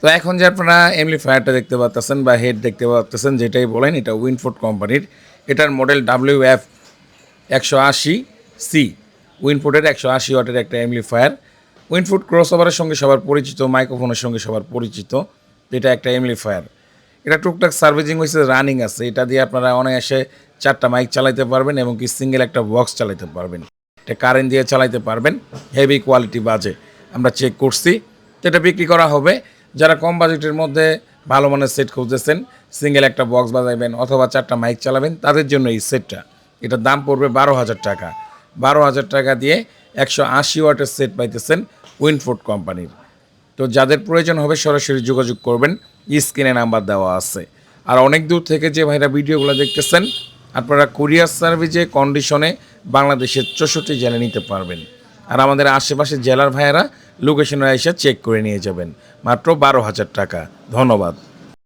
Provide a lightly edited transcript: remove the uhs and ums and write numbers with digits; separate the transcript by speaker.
Speaker 1: তো এখন যে আপনারা অ্যামপ্লিফায়ারটা দেখতে পাচ্ছেন বা হেড দেখতে পাচ্ছেন, যেটাই বলেন, এটা উইনফোর্ড কোম্পানির। এটার মডেল WF 180C। উইনফোর্ডের 180 ওয়াটের একটা অ্যামপ্লিফায়ার। উইনফোর্ড ক্রসওভারের সঙ্গে সবার পরিচিত, মাইক্রোফোনের সঙ্গে সবার পরিচিত। এটা একটা অ্যামপ্লিফায়ার। এটা টুকটাক সার্ভিসিং হয়েছে, রানিং আছে। এটা দিয়ে আপনারা অনায়াসে 4টা মাইক চালাতে পারবেন এবং কি সিঙ্গেল একটা বক্স চালাতে পারবেন। এটা কারেন্ট দিয়ে চালাতে পারবেন। হেভি কোয়ালিটি বাজে, আমরা চেক করছি। তো এটা বিক্রি করা হবে। যারা কম বাজেটের মধ্যে ভালো মানের সেট খুঁজতেছেন, সিঙ্গেল একটা বক্স বাজাবেন অথবা 4টা মাইক চালাবেন, তাদের জন্য এই সেটটা। এটার দাম পড়বে 12,000 টাকা। 12,000 টাকা দিয়ে 180 ওয়াটের সেট পাইতেছেন উইনফোর্ড কোম্পানির। তো যাদের প্রয়োজন হবে সরাসরি যোগাযোগ করবেন, স্ক্রিনে নাম্বার দেওয়া আছে। আর অনেক দূর থেকে যে ভাইরা ভিডিওগুলো দেখতেছেন, আপনারা কুরিয়ার সার্ভিসে কন্ডিশনে বাংলাদেশের 64 জেলা নিতে পারবেন। আর আমাদের আশেপাশের জেলার ভাইয়েরা লোকেশনে এসে চেক করে নিয়ে যাবেন, মাত্র 12,000 টাকা। ধন্যবাদ।